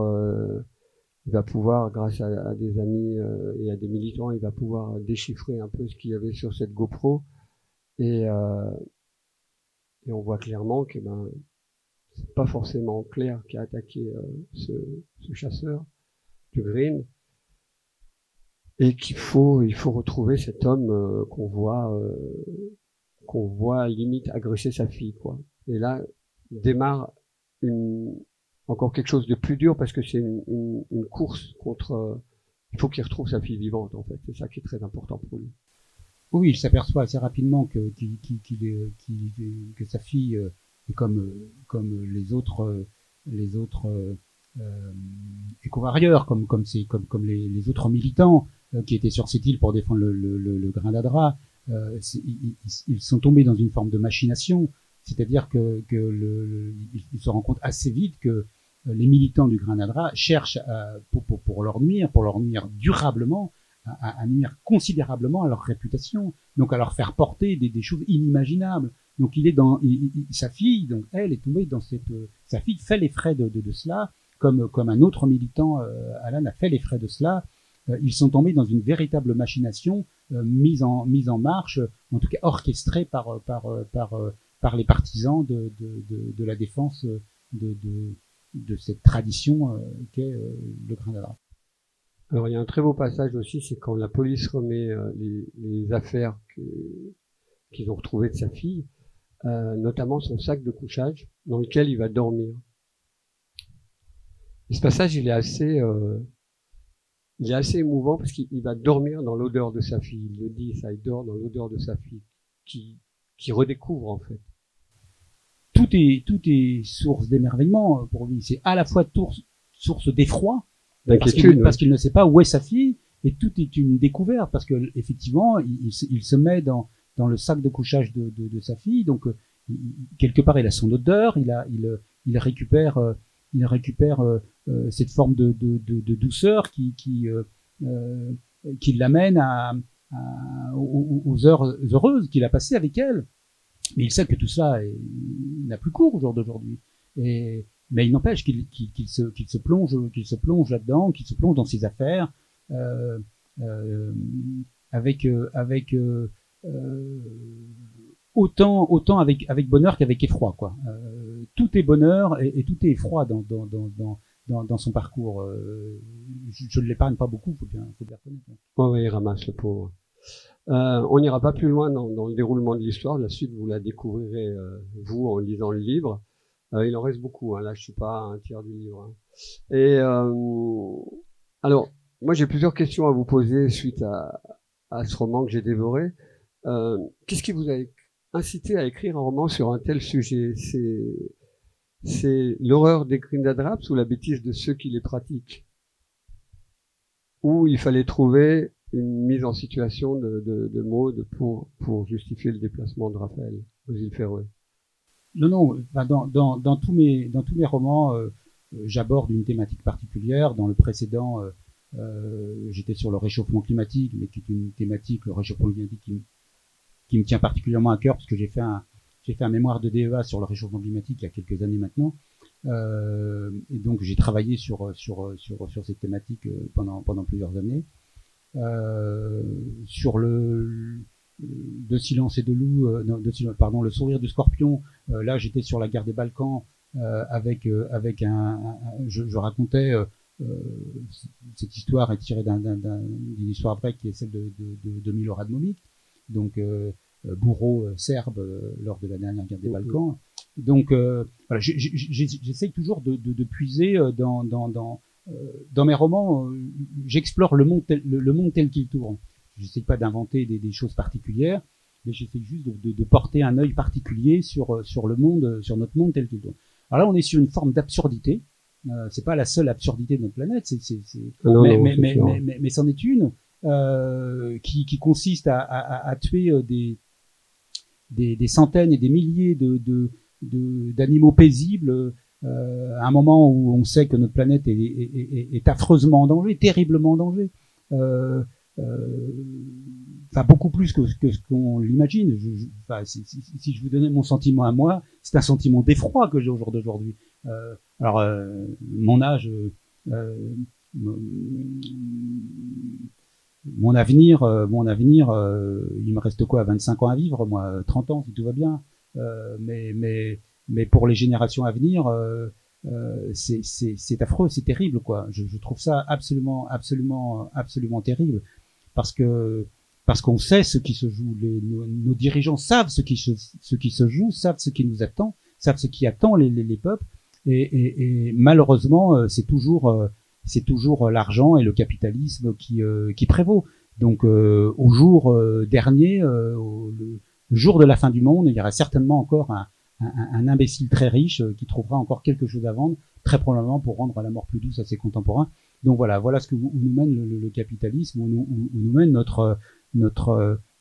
grâce à des amis et à des militants, il va pouvoir déchiffrer un peu ce qu'il y avait sur cette GoPro, et on voit clairement que c'est pas forcément Claire qui a attaqué ce chasseur de Green, et il faut retrouver cet homme qu'on voit limite agresser sa fille, quoi. Et là démarre encore quelque chose de plus dur, parce que c'est une course contre. Il faut qu'il retrouve sa fille vivante, en fait. C'est ça qui est très important pour lui. Oui, il s'aperçoit assez rapidement que sa fille est comme les autres éco-warriors, comme les autres militants qui étaient sur cette île pour défendre le grain d'Adra. Ils sont tombés dans une forme de machination, c'est-à-dire ils se rendent compte assez vite que les militants du grain d'Adra cherchent pour leur nuire durablement, à nuire considérablement à leur réputation, donc à leur faire porter des choses inimaginables. Donc sa fille, donc elle est tombée dans sa fille fait les frais de cela, comme un autre militant, Alan, a fait les frais de cela. Ils sont tombés dans une véritable machination mise en marche, en tout cas orchestrée par les partisans de la défense de cette tradition qu'est le grain d'Adra. Alors il y a un très beau passage aussi, c'est quand la police remet les affaires qu'ils ont retrouvées de sa fille, notamment son sac de couchage dans lequel il va dormir. Et ce passage, il est assez émouvant, parce qu'il va dormir dans l'odeur de sa fille. Il le dit, ça, il dort dans l'odeur de sa fille, qui redécouvre en fait. Tout est source d'émerveillement pour lui. C'est à la fois source d'effroi, parce qu'il ne sait pas où est sa fille, et tout est une découverte, parce que effectivement, il se met dans le sac de couchage de sa fille, donc quelque part il a son odeur, il récupère cette forme de douceur qui l'amène aux heures heureuses qu'il a passées avec elle. Mais il sait que tout cela n'a plus cours au jour d'aujourd'hui. Mais il n'empêche qu'il se plonge là-dedans, qu'il se plonge dans ses affaires, avec autant avec bonheur qu'avec effroi, quoi. Tout est bonheur et tout est effroi dans son parcours. Je ne l'épargne pas beaucoup, faut bien reconnaître. Oui, il ramasse le pauvre. On n'ira pas plus loin dans le déroulement de l'histoire. La suite, vous la découvrirez vous en lisant le livre. Il en reste beaucoup. Hein. Là, je suis pas à un tiers du livre. Hein. Et alors, moi, j'ai plusieurs questions à vous poser suite à ce roman que j'ai dévoré. Qu'est-ce qui vous a incité à écrire un roman sur un tel sujet? C'est l'horreur des Green d'Adraps ou la bêtise de ceux qui les pratiquent? Ou il fallait trouver une mise en situation de Maud pour justifier le déplacement de Raphaël aux îles Féroé? Non. Enfin, dans tous mes romans, j'aborde une thématique particulière. Dans le précédent, j'étais sur le réchauffement climatique, mais qui est une thématique, le réchauffement climatique, qui me tient particulièrement à cœur, parce que j'ai fait un mémoire de DEA sur le réchauffement climatique il y a quelques années maintenant. Et donc j'ai travaillé sur cette thématique pendant plusieurs années. Sur De silence et de loup, le sourire du scorpion, là j'étais sur la guerre des Balkans, avec je racontais cette histoire est tirée d'une histoire vraie qui est celle de Milorad Momic, donc bourreau serbe lors de la dernière guerre des Balkans. Donc voilà, j'essaye toujours de puiser dans mes romans. J'explore le monde tel qu'il tourne. J'essaie pas d'inventer des choses particulières, mais j'essaie juste de porter un œil particulier sur le monde, sur notre monde tel qu'il tourne. Alors là, on est sur une forme d'absurdité. C'est pas la seule absurdité de notre planète, mais c'en est une qui consiste à tuer des centaines et des milliers d'animaux paisibles à un moment où on sait que notre planète est affreusement en danger, terriblement en danger. Enfin, beaucoup plus que ce qu'on l'imagine. Si je vous donnais mon sentiment à moi, c'est un sentiment d'effroi que j'ai au jour d'aujourd'hui. Alors, mon âge, mon avenir, il me reste quoi, 25 ans à vivre, moi, 30 ans si tout va bien. Mais mais pour les générations à venir, c'est affreux, c'est terrible, quoi. Je trouve ça absolument terrible, parce qu'on sait ce qui se joue. Nos dirigeants savent ce qui se joue, savent ce qui nous attend, savent ce qui attend les peuples, et malheureusement, c'est toujours l'argent et le capitalisme qui prévaut. Donc, au jour dernier, le jour de la fin du monde, il y aura certainement encore un imbécile très riche qui trouvera encore quelque chose à vendre, très probablement pour rendre la mort plus douce à ses contemporains. Donc voilà ce où nous mène le capitalisme, où nous mène notre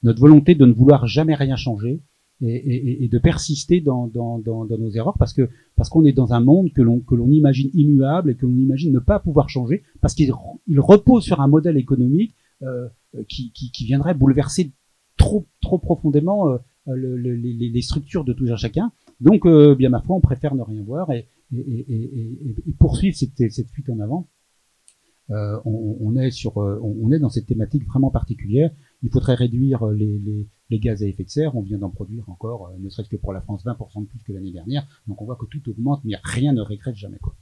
volonté de ne vouloir jamais rien changer et de persister dans nos erreurs, parce qu'on est dans un monde que l'on imagine immuable et que l'on imagine ne pas pouvoir changer, parce qu'il repose sur un modèle économique qui viendrait bouleverser trop profondément les structures de tout un chacun. Donc, bien ma foi, on préfère ne rien voir et poursuivre cette fuite en avant. On est dans cette thématique vraiment particulière. Il faudrait réduire les gaz à effet de serre. On vient d'en produire encore, ne serait-ce que pour la France, 20% de plus que l'année dernière. Donc on voit que tout augmente, mais rien ne régresse jamais, quoi.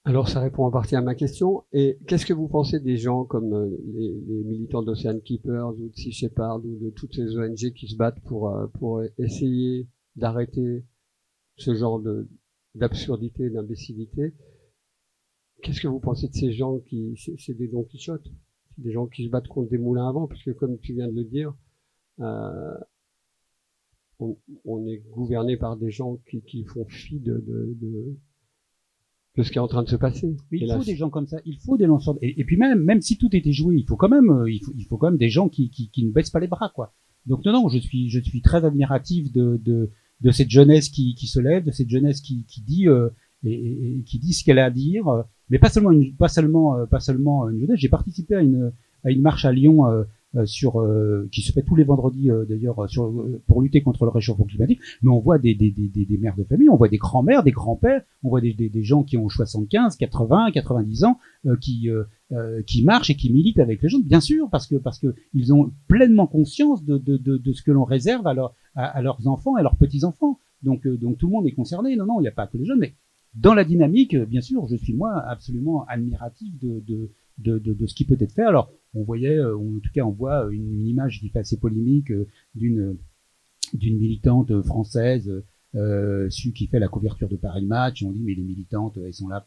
Alors ça répond en partie à ma question. Et qu'est-ce que vous pensez des gens comme les militants d'Ocean Keepers ou de Sea Shepherd ou de toutes ces ONG qui se battent pour essayer d'arrêter ce genre d'absurdité, d'imbécilité? Qu'est-ce que vous pensez de ces gens c'est des Don Quichotte, c'est des gens qui se battent contre des moulins à vent, parce que comme tu viens de le dire, on est gouverné par des gens qui font fi de ce qui est en train de se passer. Mais il faut des gens comme ça, il faut des lanceurs. Et puis même si tout était joué, il faut quand même des gens qui ne baissent pas les bras, quoi. Donc non, je suis très admiratif de cette jeunesse qui se lève, de cette jeunesse qui dit et qui dit ce qu'elle a à dire, mais pas seulement une jeunesse. J'ai participé à une marche à Lyon qui se fait tous les vendredis d'ailleurs pour lutter contre le réchauffement climatique. Mais on voit des mères de famille, on voit des grands-mères, des grands-pères, on voit des gens qui ont 75, 80, 90 ans qui marchent et qui militent avec les jeunes, bien sûr, parce que ils ont pleinement conscience de ce que l'on réserve à leurs enfants et à leurs petits-enfants. Donc tout le monde est concerné. Non, il n'y a pas que les jeunes, mais dans la dynamique, bien sûr, je suis moi absolument admiratif de ce qui peut être fait. Alors, on voyait, en tout cas, on voit une image qui fait assez polémique d'une militante française qui fait la couverture de Paris Match. On dit mais les militantes, elles sont là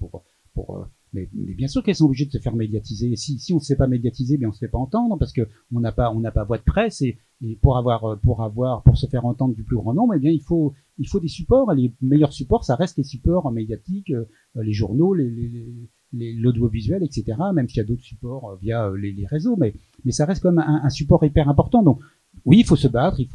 mais bien sûr qu'elles sont obligées de se faire médiatiser. Si on ne se fait pas médiatiser, bien on se fait pas entendre, parce que on n'a pas voix de presse, et pour se faire entendre du plus grand nombre, eh bien il faut des supports. Les meilleurs supports, ça reste les supports médiatiques, les journaux, l'audiovisuel, etc. Même s'il y a d'autres supports via les réseaux, mais ça reste quand même un support hyper important. Donc oui, il faut se battre, il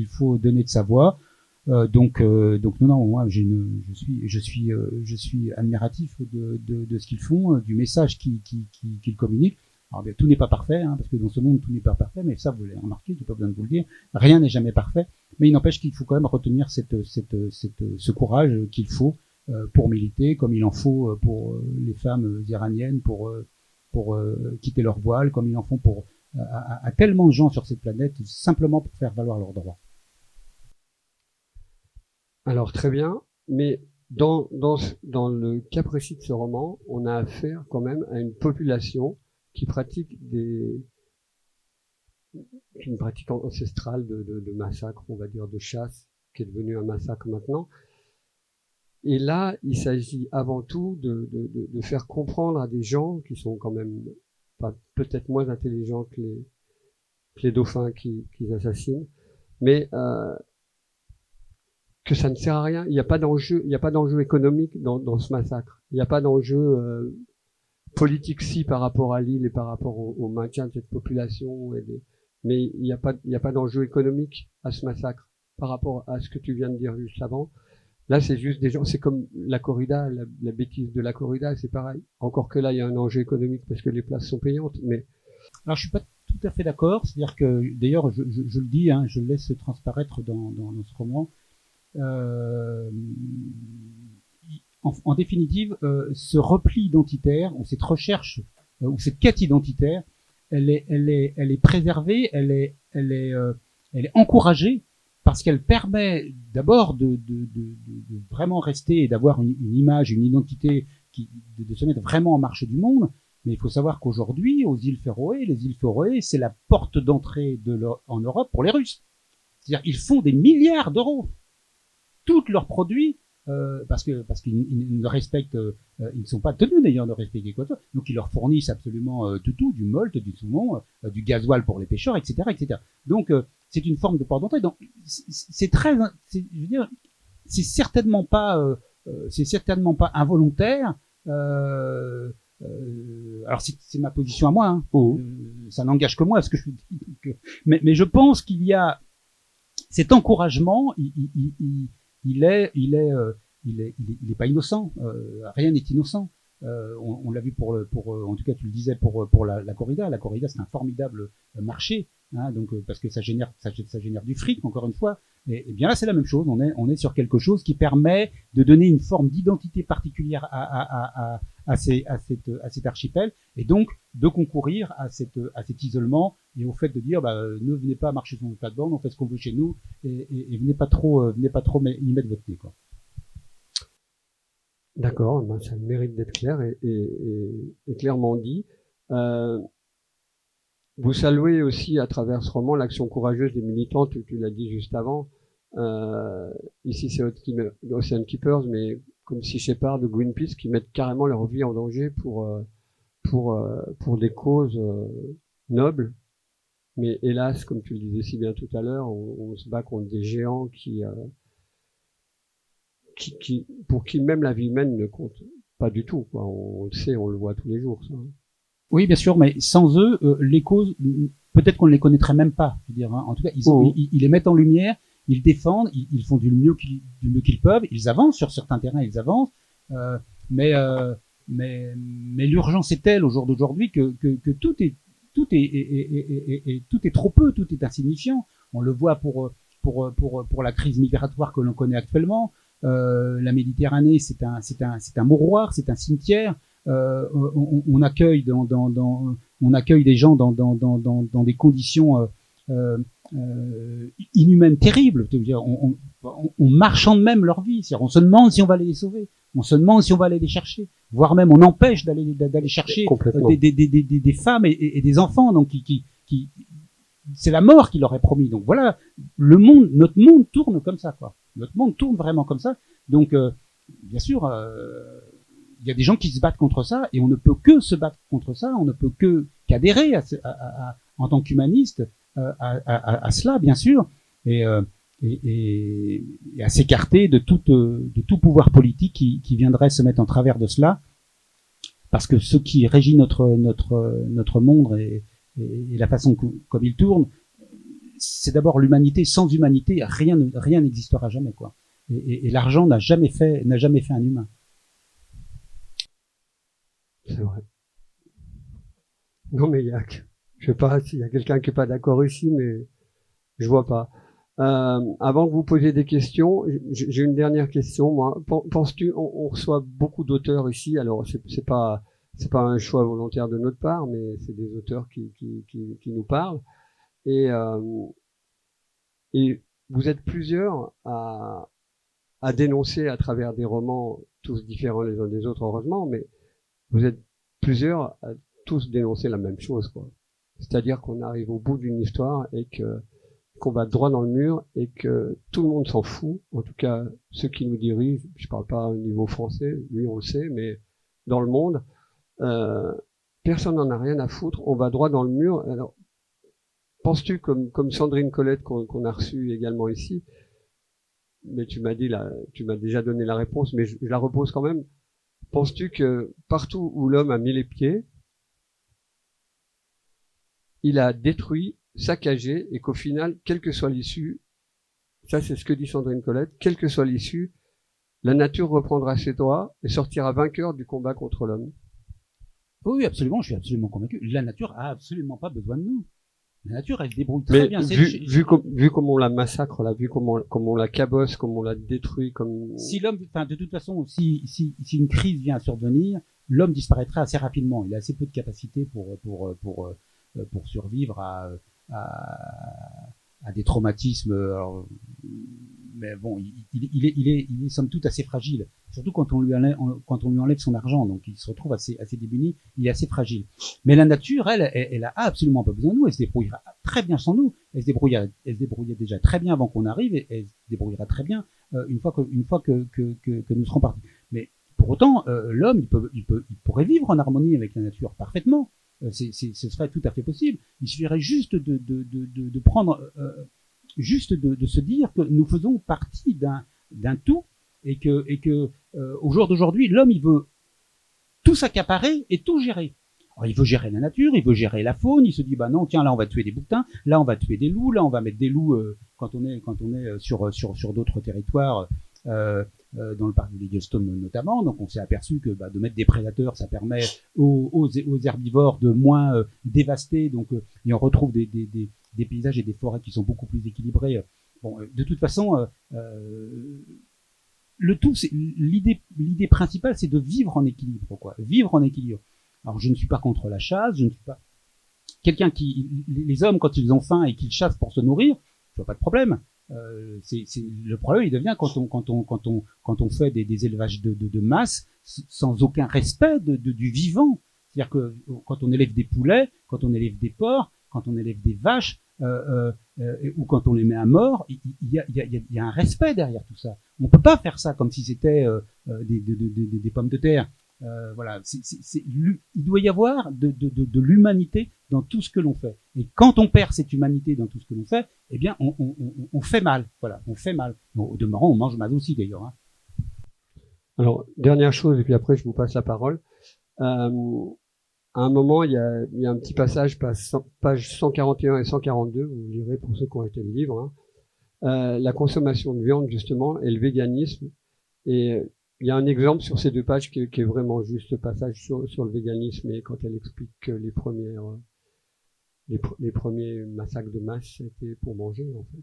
faut donner de sa voix. Donc non, moi je suis admiratif de ce qu'ils font, du message qu'ils communiquent. Alors bien, tout n'est pas parfait, parce que dans ce monde tout n'est pas parfait, mais ça vous l'avez remarqué, j'ai pas besoin de vous le dire, rien n'est jamais parfait, mais il n'empêche qu'il faut quand même retenir ce courage qu'il faut pour militer, comme il en faut pour les femmes iraniennes pour quitter leur voile, comme il en faut pour à tellement de gens sur cette planète, simplement pour faire valoir leurs droits. Alors très bien, mais dans le cas précis de ce roman, on a affaire quand même à une population qui pratique une pratique ancestrale de massacre, on va dire de chasse, qui est devenue un massacre maintenant. Et là, il s'agit avant tout de faire comprendre à des gens qui sont quand même peut-être moins intelligents que les dauphins qu'ils assassinent, mais que ça ne sert à rien. Il n'y a pas d'enjeu économique dans ce massacre. Il n'y a pas d'enjeu politique par rapport à l'île et par rapport au maintien de cette population. Mais il n'y a pas d'enjeu économique à ce massacre par rapport à ce que tu viens de dire juste avant. Là, c'est juste des gens. C'est comme la corrida, la bêtise de la corrida, c'est pareil. Encore que là, il y a un enjeu économique parce que les places sont payantes. Mais alors, je suis pas tout à fait d'accord. C'est-à-dire que, d'ailleurs, je le dis, je le laisse transparaître dans ce roman. En définitive, ce repli identitaire ou cette recherche ou cette quête identitaire, elle est préservée, elle est encouragée parce qu'elle permet d'abord de vraiment rester et d'avoir une image, une identité de se mettre vraiment en marche du monde. Mais il faut savoir qu'aujourd'hui, aux îles Féroé, les îles Féroé, c'est la porte d'entrée en Europe pour les Russes. C'est-à-dire, ils font des milliards d'euros. Tous leurs produits, parce qu'ils ne respectent, ils ne sont pas tenus d'ailleurs de respecter quoi que ce soit. Donc ils leur fournissent absolument tout, du malt, du saumon, du gasoil pour les pêcheurs, etc., etc. Donc c'est une forme de porte d'entrée. Donc c'est très, je veux dire, c'est certainement pas involontaire. Alors c'est ma position à moi, hein. Ça n'engage que moi ce que je dis. Donc, mais je pense qu'il y a cet encouragement, il est pas innocent. Rien n'est innocent. On l'a vu pour en tout cas tu le disais pour la corrida. La corrida c'est un formidable marché, hein, donc parce que ça génère du fric encore une fois. Et bien là c'est la même chose. On est sur quelque chose qui permet de donner une forme d'identité particulière à cet archipel et donc de concourir à cet isolement et au fait de dire ne venez pas marcher sur nos plates-bandes, on fait ce qu'on veut chez nous et venez pas trop y mettre votre nez, quoi. D'accord, ben ça mérite d'être clair et clairement dit. Vous saluez aussi à travers ce roman l'action courageuse des militants, tu l'as dit juste avant. Ici c'est Ocean Keepers, mais comme Sea Shepherd de Greenpeace qui mettent carrément leur vie en danger pour des causes nobles. Mais hélas, comme tu le disais si bien tout à l'heure, on se bat contre des géants pour qui même la vie humaine ne compte pas du tout, quoi. On le sait, on le voit tous les jours, ça. Oui, bien sûr, mais sans eux, les causes, peut-être qu'on ne les connaîtrait même pas. Je veux dire, hein. En tout cas, ils les mettent en lumière, ils défendent, ils font du mieux qu'ils peuvent, ils avancent sur certains terrains, ils avancent, mais l'urgence est telle au jour d'aujourd'hui que tout est trop peu, tout est insignifiant. On le voit pour la crise migratoire que l'on connaît actuellement. La Méditerranée, c'est un mouroir, c'est un cimetière. On accueille des gens dans des conditions inhumaines, terribles. On marchande même leur vie. C'est-à-dire, on se demande si on va aller les sauver. On se demande si on va aller les chercher. Voire même, on empêche d'aller chercher des femmes et des enfants. Donc, c'est la mort qui leur est promis. Donc voilà, notre monde tourne comme ça, quoi. Notre monde tourne vraiment comme ça. Donc, bien sûr, il y a des gens qui se battent contre ça, et on ne peut que se battre contre ça. On ne peut qu'adhérer en tant qu'humaniste à cela, bien sûr, et à s'écarter de tout pouvoir politique qui viendrait se mettre en travers de cela, parce que ce qui régit notre monde et la façon comme il tourne, c'est d'abord l'humanité. Sans humanité, rien n'existera jamais, quoi. Et l'argent n'a jamais fait un humain. C'est vrai. Non, mais je sais pas s'il y a quelqu'un qui est pas d'accord ici, mais je vois pas. Avant que vous posiez des questions, j'ai une dernière question, moi. Penses-tu, on reçoit beaucoup d'auteurs ici, alors c'est pas un choix volontaire de notre part, mais c'est des auteurs qui nous parlent. Et vous êtes plusieurs à dénoncer à travers des romans, tous différents les uns des autres, heureusement, mais vous êtes plusieurs à tous dénoncer la même chose, quoi. C'est-à-dire qu'on arrive au bout d'une histoire et qu'on va droit dans le mur et que tout le monde s'en fout. En tout cas, ceux qui nous dirigent, je parle pas au niveau français, lui on le sait, mais dans le monde, personne n'en a rien à foutre. On va droit dans le mur. Alors, penses-tu comme Sandrine Colette qu'on a reçue également ici, mais tu m'as déjà donné la réponse, mais je la repose quand même. Penses-tu que partout où l'homme a mis les pieds, il a détruit, saccagé, et qu'au final, quelle que soit l'issue, ça c'est ce que dit Sandrine Colette, quelle que soit l'issue, la nature reprendra ses droits et sortira vainqueur du combat contre l'homme? Oui, absolument, je suis absolument convaincu. La nature a absolument pas besoin de nous. La nature, elle se débrouille très bien. Vu comme on la massacre, là, vu comme on la cabosse, comme on la détruit, comme... Si l'homme, enfin, de toute façon, si une crise vient à survenir, l'homme disparaîtra assez rapidement. Il a assez peu de capacité pour survivre à des traumatismes. Alors, mais bon, il est somme toute assez fragile. Surtout quand on lui enlève son argent, donc il se retrouve assez démuni. Il est assez fragile. Mais la nature, elle a absolument pas besoin de nous. Elle se débrouillera très bien sans nous. Elle se débrouillait déjà très bien avant qu'on arrive, et elle se débrouillera très bien une fois que nous serons partis. Mais pour autant, l'homme, il pourrait vivre en harmonie avec la nature parfaitement. Ce serait tout à fait possible. Il suffirait juste de prendre, juste de se dire que nous faisons partie d'un tout, et que au jour d'aujourd'hui, l'homme, il veut tout s'accaparer et tout gérer. Alors, il veut gérer la nature, il veut gérer la faune. Il se dit, bah non, tiens, là on va tuer des bouquetins, là on va tuer des loups, là on va mettre des loups quand on est sur d'autres territoires. Dans le parc de Yellowstone notamment, donc on s'est aperçu que de mettre des prédateurs, ça permet aux herbivores de moins dévaster, donc et on retrouve des paysages et des forêts qui sont beaucoup plus équilibrés. Bon, de toute façon, le tout, c'est l'idée principale, c'est de vivre en équilibre, quoi. Vivre en équilibre. Alors je ne suis pas contre la chasse, je ne suis pas quelqu'un les hommes, quand ils ont faim et qu'ils chassent pour se nourrir, je vois pas de problème. Le problème, il devient quand on fait des élevages de masse sans aucun respect du vivant. C'est-à-dire que quand on élève des poulets, quand on élève des porcs, quand on élève des vaches, ou quand on les met à mort, il y a un respect derrière tout ça. On peut pas faire ça comme si c'était des pommes de terre. Voilà, il doit y avoir de l'humanité dans tout ce que l'on fait. Et quand on perd cette humanité dans tout ce que l'on fait, eh bien, on fait mal. Voilà, on fait mal. Au demeurant, on mange mal aussi d'ailleurs. Hein. Alors, dernière chose, et puis après, je vous passe la parole. À un moment, il y a un petit passage, page 141 et 142, vous lirez pour ceux qui ont acheté le livre, hein. La consommation de viande, justement, et le véganisme. Et il y a un exemple sur ces 2 pages qui est vraiment juste le passage sur le véganisme, et quand elle explique que les premiers massacres de masse, c'était pour manger, en fait.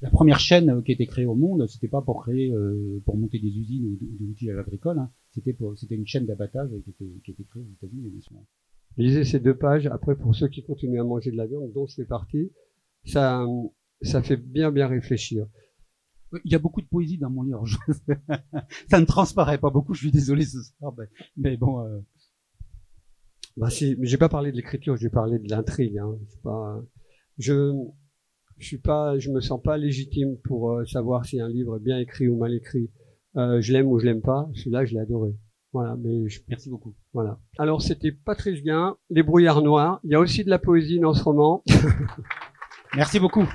La première chaîne qui a été créée au monde, c'était pas pour monter des usines ou d'outils agricoles, hein. C'était une chaîne d'abattage qui a été créée aux États-Unis, bien sûr. Lisez ces 2 pages. Après, pour ceux qui continuent à manger de la viande, dont je fais partie, ça fait bien réfléchir. Il y a beaucoup de poésie dans mon livre. Ça ne transparaît pas beaucoup, je suis désolé ce soir, mais bon. Si, mais j'ai pas parlé de l'écriture, j'ai parlé de l'intrigue. Hein. Je me sens pas légitime pour savoir si un livre est bien écrit ou mal écrit. Je l'aime ou je l'aime pas. Celui-là, je l'ai adoré. Voilà, merci beaucoup. Voilà. Alors, c'était Patrice Guin, Les brouillards noirs. Il y a aussi de la poésie dans ce roman. Merci beaucoup.